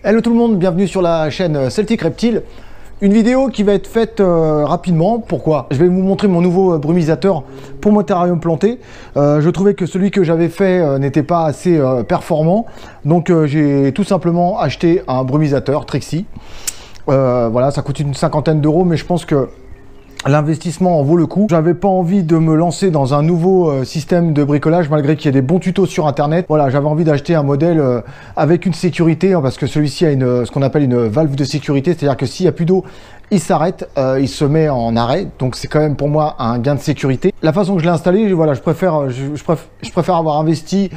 Hello tout le monde, bienvenue sur la chaîne Celtic Reptile. Une vidéo qui va être faite rapidement. Pourquoi? Je vais vous montrer mon nouveau brumisateur pour mon terrarium planté. Je trouvais que celui que j'avais fait n'était pas assez performant. Donc j'ai tout simplement acheté un brumisateur Trixie. Voilà, ça coûte une cinquantaine d'euros, mais je pense que l'investissement en vaut le coup. J'avais pas envie de me lancer dans un nouveau système de bricolage malgré qu'il y ait des bons tutos sur internet. Voilà, j'avais envie d'acheter un modèle avec une sécurité, parce que celui-ci a ce qu'on appelle une valve de sécurité, c'est-à-dire que s'il n'y a plus d'eau, il s'arrête, il se met en arrêt. Donc c'est quand même pour moi un gain de sécurité. La façon que je l'ai installé, voilà, je préfère avoir investi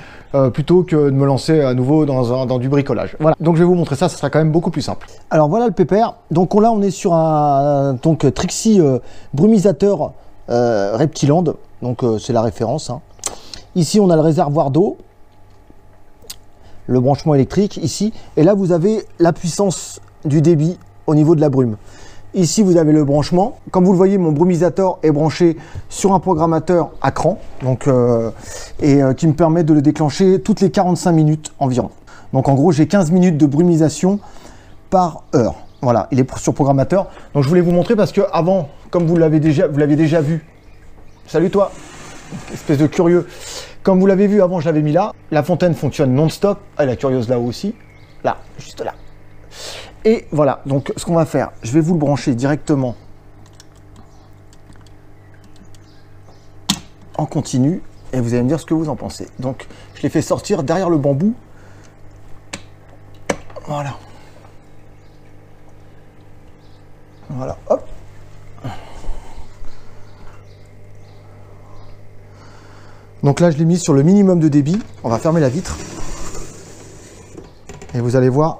plutôt que de me lancer à nouveau dans du bricolage. Voilà, donc je vais vous montrer ça, ça sera quand même beaucoup plus simple. Alors voilà le pépère. Donc là on est sur un Trixie brumisateur Reptiland, donc c'est la référence, hein. Ici on a le réservoir d'eau, le branchement électrique ici, et là vous avez la puissance du débit au niveau de la brume. Ici vous avez le branchement. Comme vous le voyez, mon brumisateur est branché sur un programmateur à cran, donc qui me permet de le déclencher toutes les 45 minutes environ. Donc en gros j'ai 15 minutes de brumisation par heure. Voilà, il est sur programmateur. Donc je voulais vous montrer parce que avant, comme vous l'aviez déjà vu. Salut toi, espèce de curieux. Comme vous l'avez vu avant, je l'avais mis là. La fontaine fonctionne non-stop. Ah, la curieuse là aussi. Là, juste là. Et voilà, donc ce qu'on va faire, je vais vous le brancher directement en continu et vous allez me dire ce que vous en pensez. Donc je l'ai fait sortir derrière le bambou. Voilà. Voilà, hop. Donc là, je l'ai mis sur le minimum de débit. On va fermer la vitre. Et vous allez voir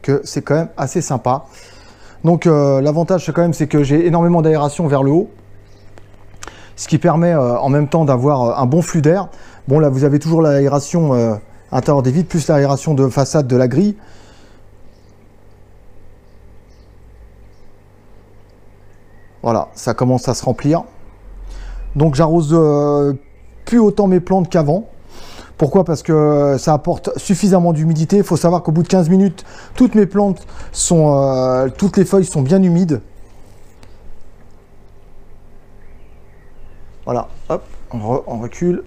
que c'est quand même assez sympa. Donc l'avantage, c'est quand même, c'est que j'ai énormément d'aération vers le haut. Ce qui permet en même temps d'avoir un bon flux d'air. Bon, là, vous avez toujours l'aération à l'intérieur des vitres, plus l'aération de façade de la grille. Voilà, ça commence à se remplir. Donc j'arrose plus autant mes plantes qu'avant. Pourquoi? Parce que ça apporte suffisamment d'humidité. Il faut savoir qu'au bout de 15 minutes, toutes mes plantes sont... toutes les feuilles sont bien humides. Voilà, hop, on recule.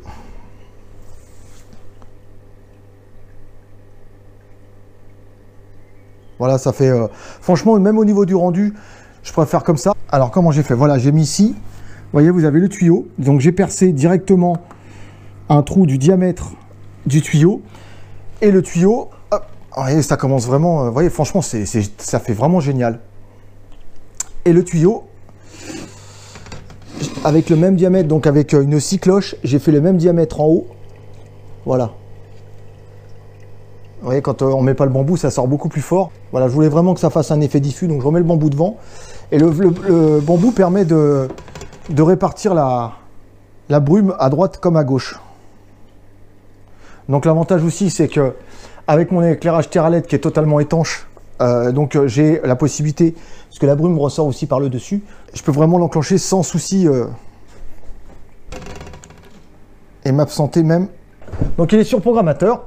Voilà, ça fait... franchement, même au niveau du rendu, je préfère comme ça. Alors, comment j'ai fait? Voilà, j'ai mis ici. Vous voyez, vous avez le tuyau. Donc, j'ai percé directement un trou du diamètre du tuyau. Et le tuyau, hop, vous voyez, ça commence vraiment... vous voyez, franchement, ça fait vraiment génial. Et le tuyau, avec le même diamètre, donc avec une scie cloche, j'ai fait le même diamètre en haut. Voilà. Vous voyez, quand on ne met pas le bambou, ça sort beaucoup plus fort. Voilà, je voulais vraiment que ça fasse un effet diffus, donc je remets le bambou devant. Et le bambou permet de répartir la brume à droite comme à gauche. Donc l'avantage aussi, c'est que avec mon éclairage terre à LED qui est totalement étanche, donc j'ai la possibilité, parce que la brume ressort aussi par le dessus, je peux vraiment l'enclencher sans souci et m'absenter même. Donc il est sur programmateur.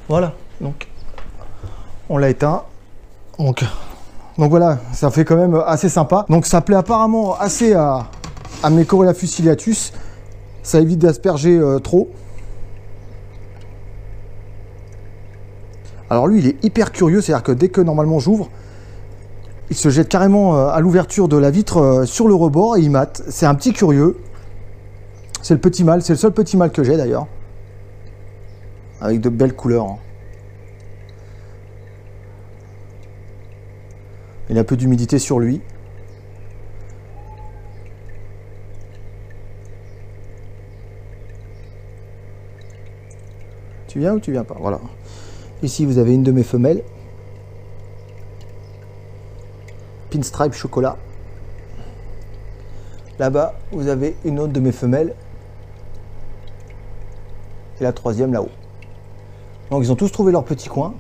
Voilà, donc on l'a éteint. Donc voilà, ça fait quand même assez sympa. Donc ça plaît apparemment assez à mes Corylaphes ciliatus. Ça évite d'asperger trop. Alors lui, il est hyper curieux, c'est-à-dire que dès que normalement j'ouvre, il se jette carrément à l'ouverture de la vitre sur le rebord et il mate. C'est un petit curieux. C'est le petit mâle, c'est le seul petit mâle que j'ai d'ailleurs. Avec de belles couleurs, hein. Il a un peu d'humidité sur lui. Tu viens ou tu viens pas? Voilà. Ici, vous avez une de mes femelles. Pinstripe chocolat. Là-bas, vous avez une autre de mes femelles. Et la troisième là-haut. Donc, ils ont tous trouvé leur petit coin.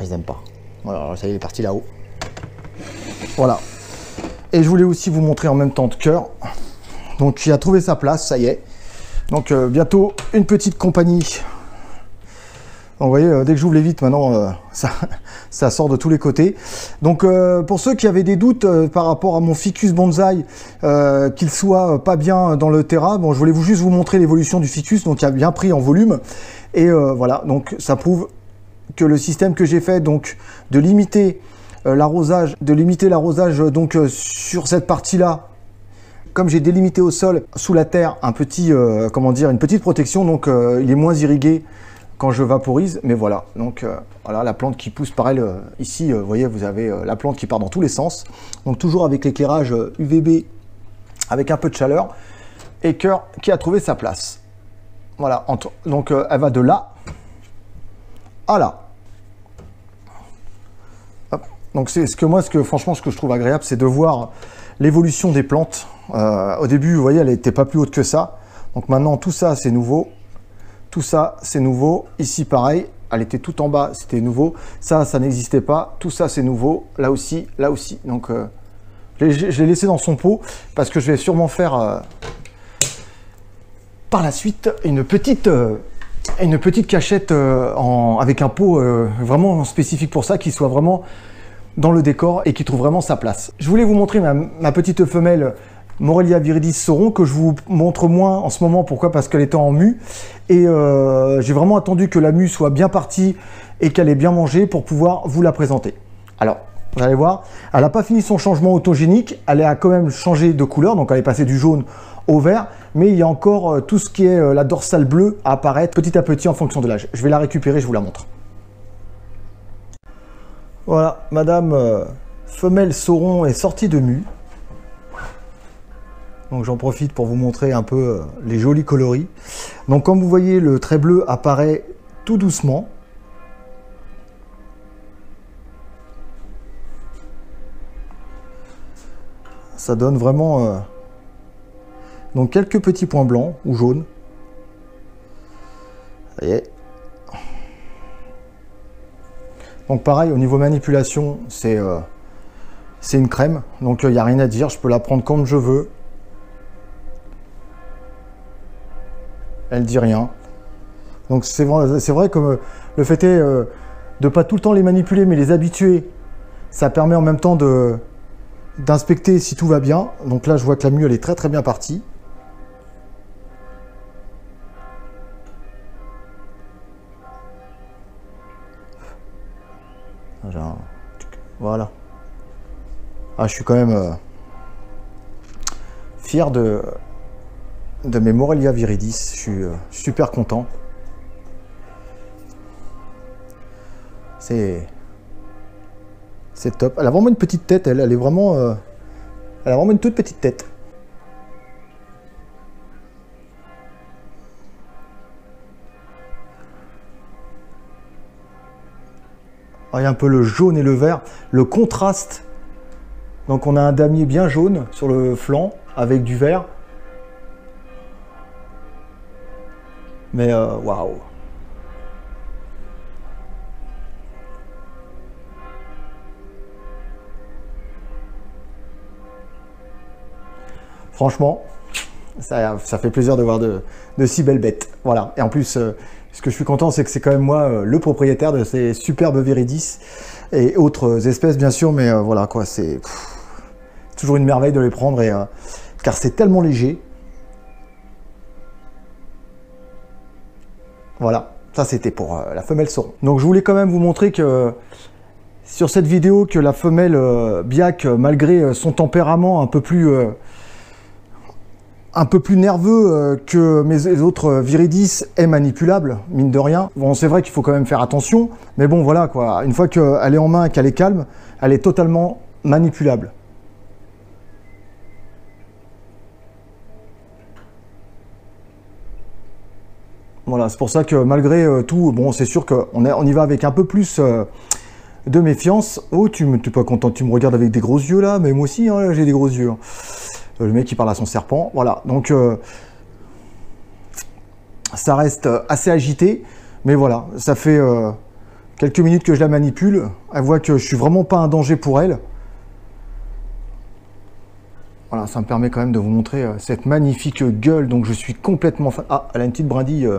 ils n'aiment pas. Voilà, alors ça y est, il est parti là-haut. Voilà. Et je voulais aussi vous montrer en même temps de cœur. Donc il a trouvé sa place, ça y est. Donc bientôt une petite compagnie. Donc, vous voyez, dès que j'ouvre les vitres, maintenant, ça sort de tous les côtés. Donc, pour ceux qui avaient des doutes par rapport à mon ficus bonsaï, qu'il soit pas bien dans le terrain, bon, je voulais juste vous montrer l'évolution du ficus, donc il a bien pris en volume. Et voilà, donc ça prouve que le système que j'ai fait, donc de limiter l'arrosage, donc sur cette partie-là, comme j'ai délimité au sol, sous la terre, un petit, comment dire, une petite protection, donc il est moins irrigué quand je vaporise, mais voilà, donc voilà la plante qui pousse par elle, ici, vous voyez, vous avez la plante qui part dans tous les sens, donc toujours avec l'éclairage UVB, avec un peu de chaleur, et Cœur qui a trouvé sa place. Voilà, donc elle va de là à là. Hop. Donc c'est franchement, ce que je trouve agréable, c'est de voir l'évolution des plantes. Au début, vous voyez, elle n'était pas plus haute que ça, donc maintenant tout ça c'est nouveau. Tout ça, c'est nouveau. Ici, pareil, elle était tout en bas, c'était nouveau. Ça n'existait pas. Tout ça, c'est nouveau. Là aussi, là aussi. Donc, je l'ai laissé dans son pot parce que je vais sûrement faire par la suite une petite cachette avec un pot vraiment spécifique pour ça, qui soit vraiment dans le décor et qui trouve vraiment sa place. Je voulais vous montrer ma petite femelle Morelia viridis Sauron, que je vous montre moins en ce moment. Pourquoi? Parce qu'elle était en mue. Et j'ai vraiment attendu que la mue soit bien partie et qu'elle ait bien mangé pour pouvoir vous la présenter. Alors, vous allez voir, elle n'a pas fini son changement autogénique. Elle a quand même changé de couleur. Donc, elle est passée du jaune au vert. Mais il y a encore tout ce qui est la dorsale bleue à apparaître petit à petit en fonction de l'âge. Je vais la récupérer, je vous la montre. Voilà, madame femelle Sauron est sortie de mue. Donc j'en profite pour vous montrer un peu les jolis coloris. Donc comme vous voyez, le trait bleu apparaît tout doucement. Ça donne vraiment donc quelques petits points blancs ou jaunes. Ça y est. Donc pareil, au niveau manipulation, c'est une crème. Donc il n'y a rien à dire, je peux la prendre comme je veux. Elle dit rien. Donc c'est vrai que le fait est de pas tout le temps les manipuler, mais les habituer, ça permet en même temps d'inspecter si tout va bien. Donc là, je vois que la mue, elle est très très bien partie. Voilà. Ah, je suis quand même fier de mes Morelia viridis, je suis super content. C'est top. Elle a vraiment une petite tête, elle a vraiment une toute petite tête. Ah, il y a un peu le jaune et le vert, le contraste. Donc on a un damier bien jaune sur le flanc avec du vert. Mais waouh! Franchement, ça fait plaisir de voir de si belles bêtes. Voilà. Et en plus, ce que je suis content, c'est que c'est quand même moi le propriétaire de ces superbes viridis et autres espèces, bien sûr. Mais voilà, quoi, c'est toujours une merveille de les prendre, car c'est tellement léger. Voilà, ça c'était pour la femelle Sauron. Donc je voulais quand même vous montrer que sur cette vidéo, que la femelle Biak, malgré son tempérament un peu plus nerveux que mes autres viridis, est manipulable, mine de rien. Bon, c'est vrai qu'il faut quand même faire attention, mais bon voilà quoi, une fois qu'elle est en main et qu'elle est calme, elle est totalement manipulable. Voilà, c'est pour ça que malgré tout, bon, c'est sûr qu'on y va avec un peu plus de méfiance. Oh, tu n'es pas content, tu me regardes avec des gros yeux là, mais moi aussi, hein, j'ai des gros yeux. Le mec qui parle à son serpent, voilà. Donc, ça reste assez agité, mais voilà, ça fait quelques minutes que je la manipule. Elle voit que je suis vraiment pas un danger pour elle. Voilà, ça me permet quand même de vous montrer cette magnifique gueule. Donc je suis complètement fan. Ah, elle a une petite brindille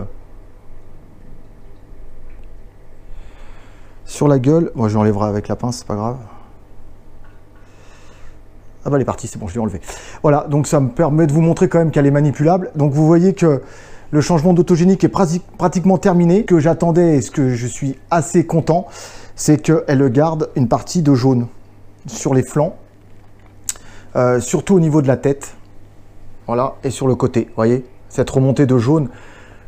sur la gueule. Moi, je l'enlèverai avec la pince, c'est pas grave. Ah bah elle est partie, c'est bon, je l'ai enlevé. Voilà, donc ça me permet de vous montrer quand même qu'elle est manipulable. Donc vous voyez que le changement d'autogénique est pratiquement terminé. Ce que j'attendais et ce que je suis assez content, c'est qu'elle garde une partie de jaune sur les flancs, surtout au niveau de la tête. Voilà, et sur le côté, vous voyez, cette remontée de jaune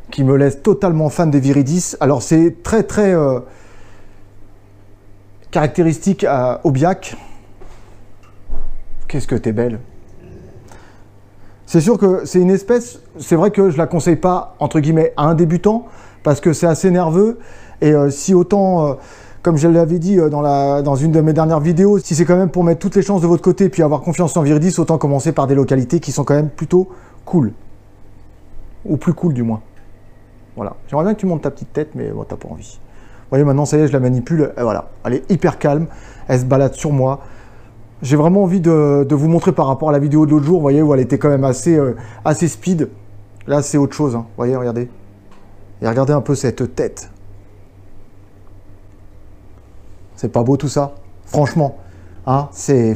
qui me laisse totalement fan des Viridis. Alors c'est très caractéristique au Biak. Qu'est-ce que t'es belle. C'est sûr que c'est une espèce, c'est vrai que je la conseille pas, entre guillemets, à un débutant, parce que c'est assez nerveux, et si autant, comme je l'avais dit dans une de mes dernières vidéos, si c'est quand même pour mettre toutes les chances de votre côté, puis avoir confiance en Viridis, autant commencer par des localités qui sont quand même plutôt cool. Ou plus cool du moins. Voilà. J'aimerais bien que tu montes ta petite tête, mais bon, t'as pas envie. Vous voyez, maintenant, ça y est, je la manipule, et voilà. Elle est hyper calme, elle se balade sur moi. J'ai vraiment envie de vous montrer par rapport à la vidéo de l'autre jour, vous voyez, où elle était quand même assez speed. Là, c'est autre chose, hein. Vous voyez, regardez. Et regardez un peu cette tête. C'est pas beau tout ça? Franchement, hein, c'est...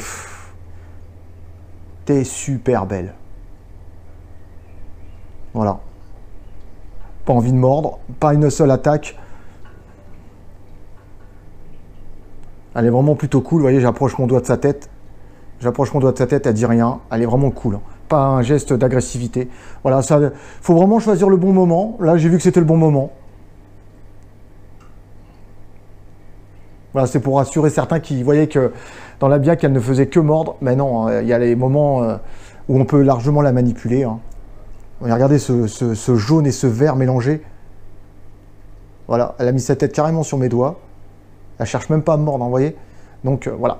T'es super belle. Voilà. Pas envie de mordre, pas une seule attaque. Elle est vraiment plutôt cool, vous voyez, j'approche mon doigt de sa tête. J'approche mon doigt de sa tête, elle dit rien. Elle est vraiment cool, hein. Pas un geste d'agressivité. Voilà, ça, faut vraiment choisir le bon moment. Là, j'ai vu que c'était le bon moment. Voilà, c'est pour rassurer certains qui voyaient que dans la Biak, elle ne faisait que mordre. Mais non, il y a les moments où on peut largement la manipuler, hein. Regardez ce jaune et ce vert mélangés. Voilà, elle a mis sa tête carrément sur mes doigts. Elle cherche même pas à me mordre, hein, vous voyez. Donc voilà.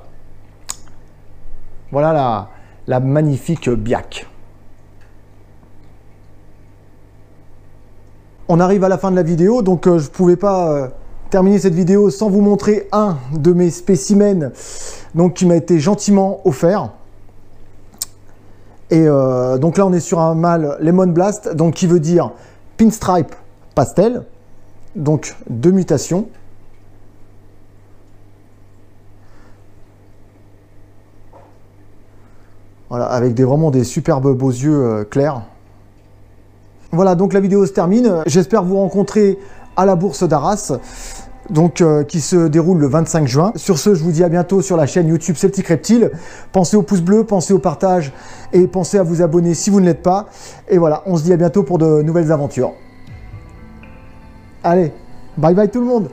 Voilà la magnifique Biak. On arrive à la fin de la vidéo, donc je ne pouvais pas terminer cette vidéo sans vous montrer un de mes spécimens donc, qui m'a été gentiment offert. Et donc là, on est sur un mâle Lemon Blast, donc qui veut dire Pinstripe Pastel, donc 2 mutations. Voilà, avec vraiment des superbes beaux yeux clairs. Voilà, donc la vidéo se termine. J'espère vous rencontrer à la bourse d'Arras, donc qui se déroule le 25 juin. Sur ce, je vous dis à bientôt sur la chaîne YouTube Celtic Reptile. Pensez au pouce bleu, pensez au partage et pensez à vous abonner si vous ne l'êtes pas. Et voilà, on se dit à bientôt pour de nouvelles aventures. Allez, bye bye tout le monde!